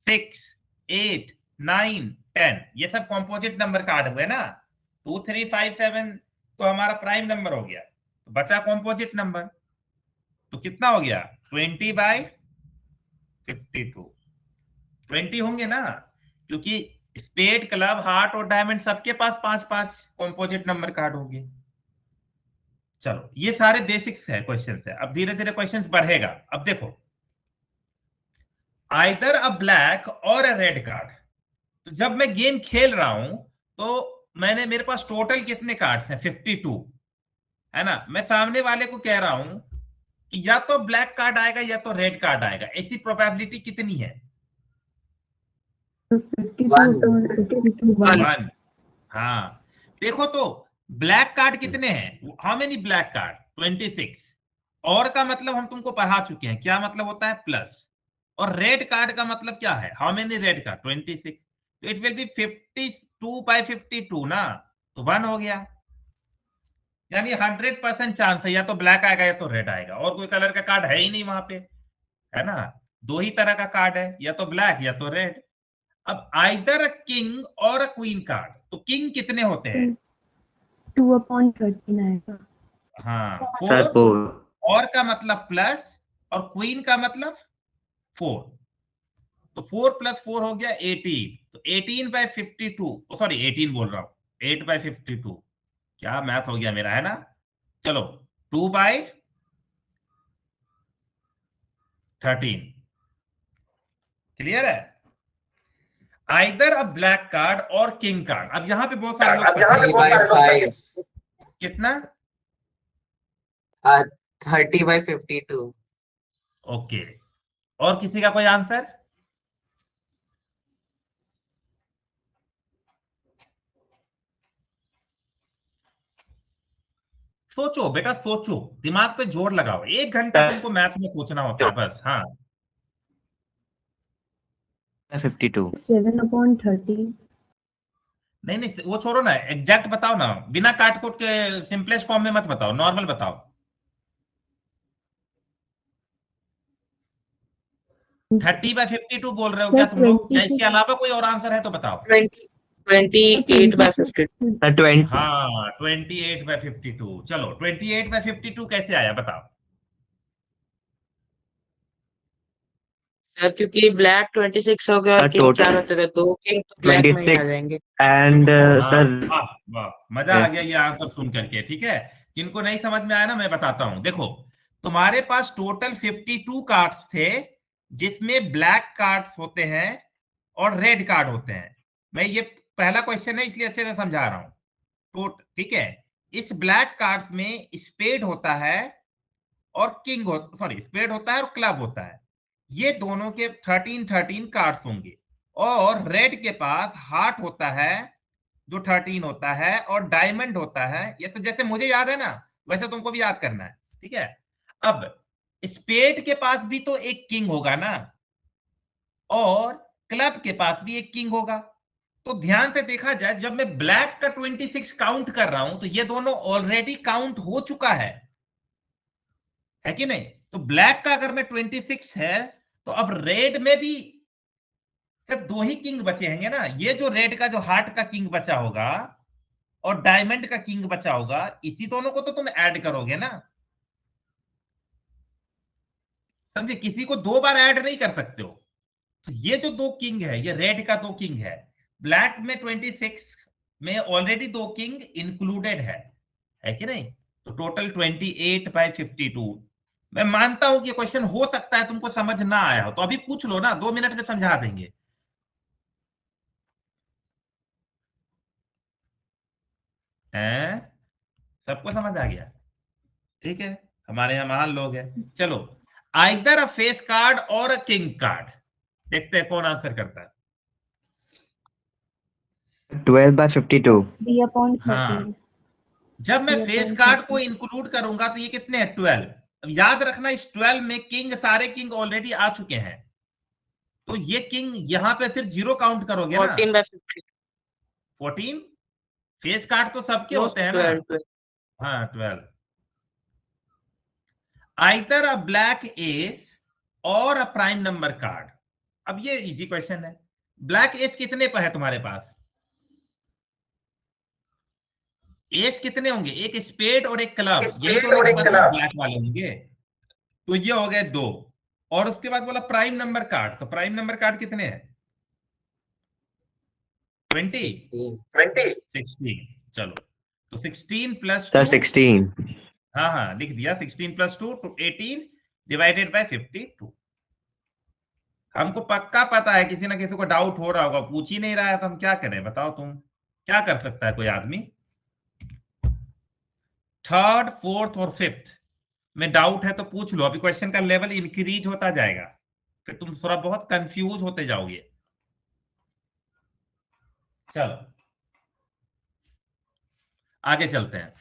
6, 8, 9, 10, ये सब कंपोजिट नंबर कार्ड हुए ना। 2, 3, 5, 7 तो हमारा प्राइम नंबर हो गया, तो बचा कंपोजिट नंबर। तो कितना हो गया? 20/52। 20 होंगे ना, क्योंकि स्पेड, क्लब, हार्ट और डायमंड सबके पास 5-5 कंपोजिट नंबर कार्ड होंगे। चलो, ये सारे बेसिक्स है, क्वेश्चंस है। अब धीरे धीरे क्वेश्चंस बढ़ेगा। अब देखो, आइदर अ ब्लैक और अ रेड कार्ड। तो जब मैं गेम खेल रहा हूं, तो मेरे पास टोटल कितने कार्ड्स हैं? 52, है ना। मैं सामने वाले को कह रहा हूं कि या तो ब्लैक कार्ड आएगा या तो रेड कार्ड आएगा। ऐसी प्रोबेबिलिटी कितनी है? 1। हाँ, देखो तो ब्लैक कार्ड कितने हैं? How many black card? 26। और का मतलब हम तुमको पढ़ा चुके हैं, क्या मतलब होता है? प्लस। और रेड कार्ड का मतलब क्या है? How many red card? 26। तो इट विल बी 52/52 ना, तो 1 हो गया। यानी 100% चांस है, या तो ब्लैक आएगा या तो रेड आएगा, और कोई कलर का कार्ड है ही नहीं वहां पे, है ना। दो ही तरह का कार्ड है, या तो ब्लैक या तो रेड। अब आइदर अ किंग और अ क्वीन कार्ड। तो किंग कितने होते हैं? 2/13 आएगा। हाँ, सर 4। 4। और का मतलब प्लस, और क्वीन का मतलब 4। तो 4 + 4 हो गया 18। तो 18/52, सॉरी 18 बोल रहा हूं, 8/52। क्या मैथ हो गया मेरा, है ना। चलो, 2/13 क्लियर है। आइदर अ ब्लैक कार्ड और किंग कार्ड। अब यहाँ पे बहुत सारे लोग 3/5. कितना? 30/52. ओके, और किसी का कोई आंसर? सोचो बेटा, सोचो, दिमाग पे जोर लगाओ। 1 घंटा तुमको मैथ में सोचना होता है बस। हाँ, 52। 7/30। नहीं नहीं, वो छोड़ो ना, एग्जैक्ट बताओ ना, बिना काट कोट के, सिंपलेस्ट फॉर्म में मत बताओ, नॉर्मल बताओ। 30/52 बोल रहे हो क्या तुम लोग, या इसके अलावा कोई और आंसर है तो बताओ। 28/52। सर 20 हाँ 28/52। चलो 28/52 कैसे आया बताओ। सर क्योंकि ब्लैक 26 हो गया और सर, किंग total 4 होते थे, 2 किंग तो ब्लैक में ही आ 26 जाएंगे। एंड हाँ सर वाह वाह, मजा आ गया ये आंसर सुन करके। ठीक है, जिनको नहीं समझ में आया ना मैं बताता हूं। देखो तुम्हारे पास टोटल 52 कार्ड्स थे, जिसमें ब्लैक कार्ड्स होते हैं और रेड कार्ड होते हैं। मैं ये पहला क्वेश्चन है इसलिए अच्छे से समझा रहा हूँ। ठीक है, इस ब्लैक कार्ड्स में स्पेड होता है और किंग हो, सॉरी स्पेड होता है और क्लब होता है। ये दोनों के 13 कार्ड्स होंगे। और रेड के पास हार्ट होता है जो 13 होता है, और डायमंड होता है। ये तो जैसे मुझे याद है ना वैसे तुमको भी याद करना है। ठीक है, अब स्पेड के पास भी तो एक किंग होगा ना, और क्लब के पास भी एक किंग होगा। तो ध्यान से देखा जाए, जब मैं ब्लैक का 26 काउंट कर रहा हूं तो ये दोनों ऑलरेडी काउंट हो चुका है कि नहीं। तो ब्लैक का अगर मैं 26 है, तो अब रेड में भी सिर्फ 2 ही किंग बचे हैं ना। ये जो रेड का जो हार्ट का किंग बचा होगा और डायमंड का किंग बचा होगा, इसी दोनों को तो तुम ऐड करोगे ना। समझे, किसी को 2 बार ऐड नहीं कर सकते हो। तो ये जो 2 किंग है, ये रेड का 2 किंग है। ब्लैक में 26 में ऑलरेडी 2 किंग इंक्लूडेड है कि नहीं। तो टोटल 28/52। मैं मानता हूं कि क्वेश्चन हो सकता है तुमको समझ ना आया हो, तो अभी पूछ लो ना, 2 मिनट में समझा देंगे। हैं, सबको समझ आ गया। ठीक है, हमारे यहाँ महान लोग हैं। चलो, आइदर अ फेस कार्ड और अ किंग कार्ड, देखते हैं कौन आंसर करता है। 12/52। हाँ, जब मैं फेस कार्ड को इंक्लूड करूंगा तो ये कितने हैं, 12। अब याद रखना, इस 12 में किंग, सारे किंग ऑलरेडी आ चुके हैं। तो ये किंग यहां पे फिर 0 काउंट करोगे ना। 14/50। 14, फेस कार्ड तो सबके नो होते हैं ना। 12। हाँ 12। आइदर अ ब्लैक एस और अ प्राइम नंबर कार्ड। अब ये इजी क्वेश्चन है। ब्लैक एस कितने पर है तुम्हारे पास, एस कितने होंगे, एक स्पेड और एक क्लब, यही दोनों के पास ब्लैक वाले होंगे। तो ये हो गए 2। और उसके बाद बोला प्राइम नंबर कार्ड, तो प्राइम नंबर कार्ड कितने हैं, 20, 16। चलो, तो 16 प्लस सर 2। 16। हाँ हाँ लिख दिया, 16 प्लस 2 तो 18 डिवाइडेड बाय 52। हमको पक्का पता है किसी ना किसी को डाउट हो रहा होगा, पूछ ही नहीं रहा है तो हम क्या करें बताओ। तुम क्या कर सकता है कोई आदमी। थर्ड, फोर्थ और फिफ्थ में डाउट है तो पूछ लो, अभी क्वेश्चन का लेवल इंक्रीज होता जाएगा, फिर तुम थोड़ा बहुत कंफ्यूज होते जाओगे। चलो आगे चलते हैं।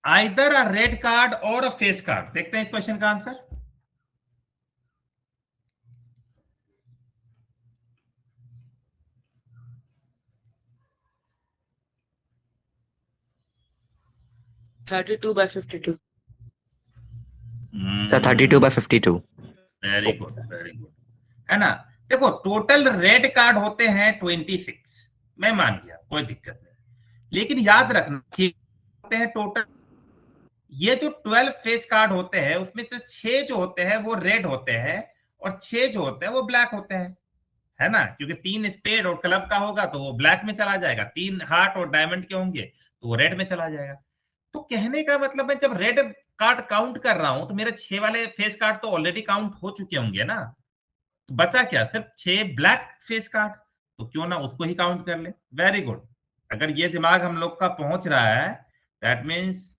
आइदर अ रेड कार्ड और अ फेस कार्ड, देखते हैं इस क्वेश्चन का answer. Sir 32/52। 32/52। Very good very good, है ना। देखो टोटल रेड कार्ड होते हैं 26, मैं मान गया कोई दिक्कत नहीं। लेकिन याद रखना, ठीक होते हैं टोटल। ये जो 12 फेस कार्ड होते हैं उसमें से 6 जो होते हैं वो रेड होते हैं, और 6 जो होते हैं वो ब्लैक होते हैं, है ना। क्योंकि 3 स्पेड और क्लब का होगा तो वो ब्लैक में चला जाएगा, 3 हार्ट और डायमंड के होंगे तो वो रेड में चला जाएगा। तो कहने का मतलब मैं जब रेड कार्ड काउंट कर रहा हूं तो मेरे 6 वाले फेस कार्ड तो ऑलरेडी काउंट हो चुके होंगे ना। तो बचा क्या, सिर्फ 6 ब्लैक फेस कार्ड। तो क्यों ना उसको ही काउंट कर ले। वेरी गुड, अगर ये दिमाग हम लोग का पहुंच रहा है, दैट मीन्स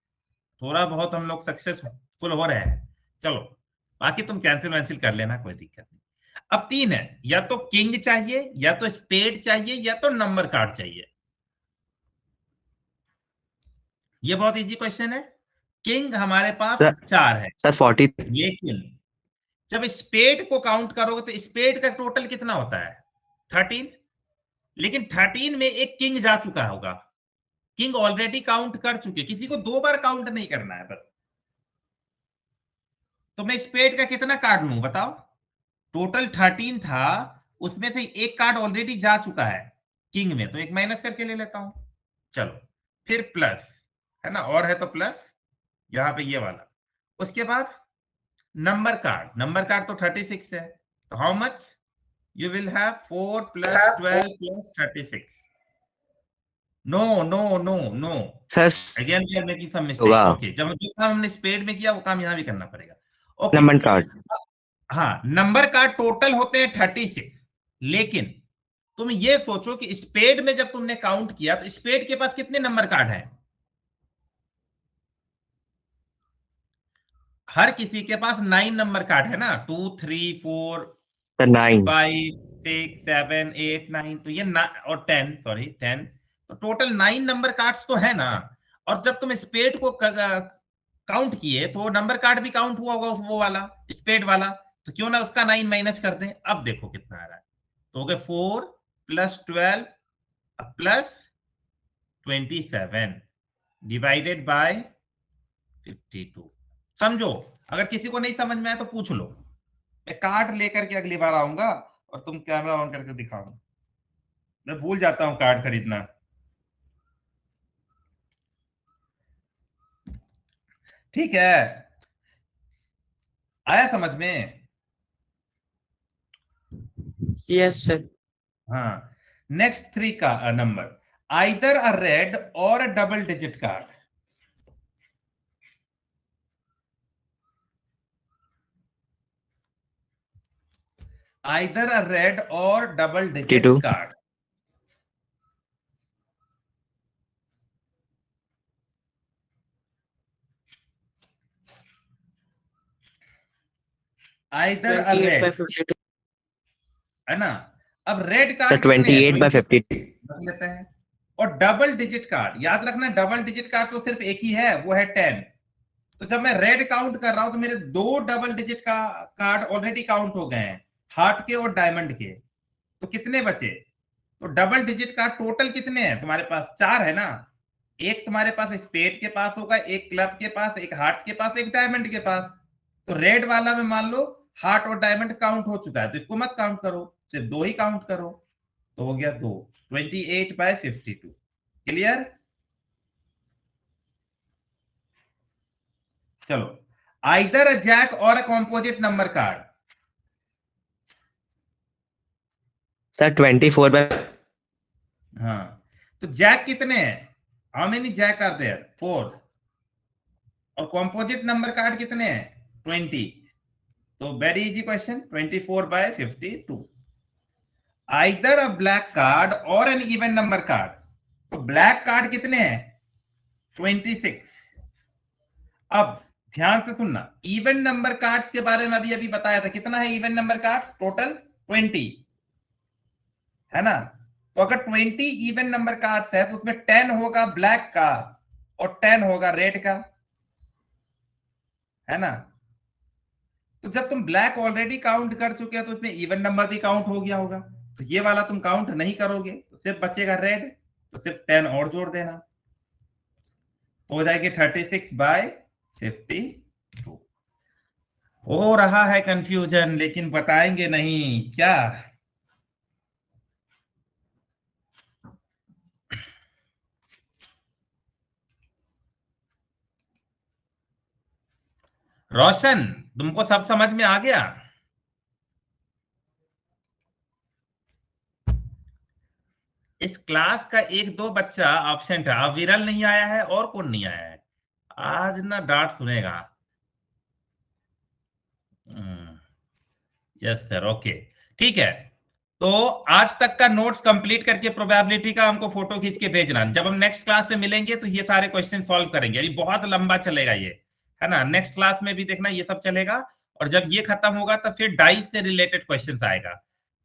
थोड़ा बहुत हम लोग सक्सेसफुल हो रहे हैं। चलो, बाकी तुम कैंसिल वैंसिल कर लेना, कोई दिक्कत नहीं। अब 3 है, या तो किंग चाहिए, या तो स्पेड चाहिए, या तो नंबर कार्ड चाहिए। ये बहुत इजी क्वेश्चन है। किंग हमारे पास सर 4 है, 40। लेकिन जब स्पेड को काउंट करोगे तो स्पेड का टोटल कितना होता है, 13। लेकिन 13 में एक किंग जा चुका होगा, किंग ऑलरेडी काउंट कर चुके, किसी को 2 बार काउंट नहीं करना है बस। तो मैं स्पेड का कितना कार्ड लूं बताओ? टोटल 13 था, उसमें से एक कार्ड ऑलरेडी जा चुका है किंग में, तो एक माइनस करके ले लेता हूं। चलो फिर प्लस, है ना, और है तो प्लस यहाँ पे ये वाला। उसके बाद नंबर कार्ड तो 36 है, तो how much you will have 4 plus 12 plus 36। No no no no, Sir, again we are making some mistake. wow. Okay, जब जो काम हमने स्पेड में किया वो काम यहाँ भी करना पड़ेगा। Okay, Number card. हाँ, नंबर कार्ड टोटल होते हैं 36, लेकिन तुम ये सोचो कि स्पेड में जब तुमने काउंट किया तो स्पेड के पास कितने नंबर कार्ड हैं? हर किसी के पास 9 नंबर कार्ड है ना, 2 3 4 The 9. 5 6 7 8 9, तो ये और 10, सॉरी 10, तो टोटल 9 नंबर कार्ड्स तो है ना। और जब तुम स्पेड को काउंट किए तो नंबर कार्ड भी काउंट हुआ होगा, वो वाला स्पेड वाला, तो क्यों ना उसका 9 माइनस कर दें। अब देखो कितना आ रहा है, तो हो गए 4 प्लस 12 प्लस 27 डिवाइडेड बाय 52। समझो, अगर किसी को नहीं समझ में आया तो पूछ लो, मैं कार्ड लेकर के अगली बार आऊंगा और तुम कैमरा ऑन करके दिखाओ, मैं भूल जाता हूं कार्ड खरीदना। ठीक है, आया समझ में? Yes, sir. हाँ, नेक्स्ट 3 का number, either a red or a double digit card. Either a red or double digit 52. Card. Either a 28 by red, 52. है ना। अब रेड The कार्ड कितने हैं? 28 by 52. रख लेते हैं। और डबल डिजिट कार्ड, याद रखना डबल डिजिट कार्ड तो सिर्फ एक ही है, वो है 10। तो जब मैं रेड काउंट कर रहा हूं तो मेरे 2 डबल डिजिट का कार्ड ऑलरेडी काउंट हो गए हैं, हार्ट के और डायमंड के। तो कितने बचे? तो डबल डिजिट कार्ड टोटल कितने हैं तुम्हारे पास? 4 है ना। एक तुम्हारे पास स्पेड के पास होगा, एक क्लब के पास, एक हार्ट के पास, एक डायमंड के पास। तो रेड वाला में मान लो हार्ट और डायमंड काउंट हो चुका है, तो इसको मत काउंट करो, सिर्फ 2 ही काउंट करो। तो हो गया 2, 28 by 52। क्लियर? चलो, आइदर अ जैक और a composite number card. Sir, 24 by हाँ, तो जैक कितने हैं? How many jack are there? 4। और कॉम्पोजिट नंबर कार्ड कितने हैं? 20। तो very easy question, 24 by 52। Either a black card और एन इवन नंबर कार्ड। तो ब्लैक कार्ड कितने हैं? 26। अब ध्यान से सुनना, इवन नंबर कार्ड्स के बारे में अभी अभी बताया था, कितना है इवन नंबर कार्ड्स? टोटल 20, है ना। तो अगर 20 इवन नंबर कार्ड्स है तो उसमें 10 होगा ब्लैक का और 10 होगा रेड का, है ना। तो जब तुम ब्लैक ऑलरेडी काउंट कर चुके हो तो उसमें इवन नंबर भी काउंट हो गया होगा, तो ये वाला तुम काउंट नहीं करोगे, तो सिर्फ बचेगा रेड, तो सिर्फ 10 और जोड़ देना, तो हो जाएगी 36 by 52। हो रहा है कंफ्यूजन, लेकिन बताएंगे नहीं क्या? रोशन, तुमको सब समझ में आ गया? इस क्लास का एक दो बच्चा एब्सेंट है, अब विरल नहीं आया है, और कौन नहीं आया है? आज ना डांट सुनेगा। यस सर, ओके, ठीक है। तो आज तक का नोट्स कंप्लीट करके प्रोबेबिलिटी का हमको फोटो खींच के भेजना। जब हम नेक्स्ट क्लास में मिलेंगे तो ये सारे क्वेश्चन सॉल्व करेंगे, अभी बहुत लंबा चलेगा ये, है ना। नेक्स्ट क्लास में भी देखना ये सब चलेगा, और जब ये खत्म होगा तो फिर डाइस से रिलेटेड क्वेश्चंस आएगा,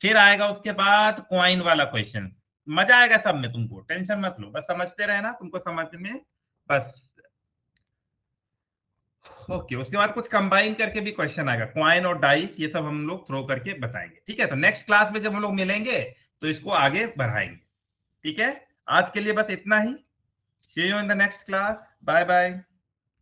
फिर आएगा उसके बाद कॉइन वाला क्वेश्चन। मजा आएगा सब में, तुमको टेंशन मत लो, बस समझते रहना, तुमको समझ में बस। ओके, उसके बाद कुछ कंबाइन करके भी क्वेश्चन आएगा, क्वाइन और डाइस, ये सब हम लोग थ्रो करके बताएंगे। ठीक है, तो नेक्स्ट क्लास में जब हम लोग मिलेंगे तो इसको आगे बढ़ाएंगे। ठीक है, आज के लिए बस इतना ही। See you in the next class, bye bye.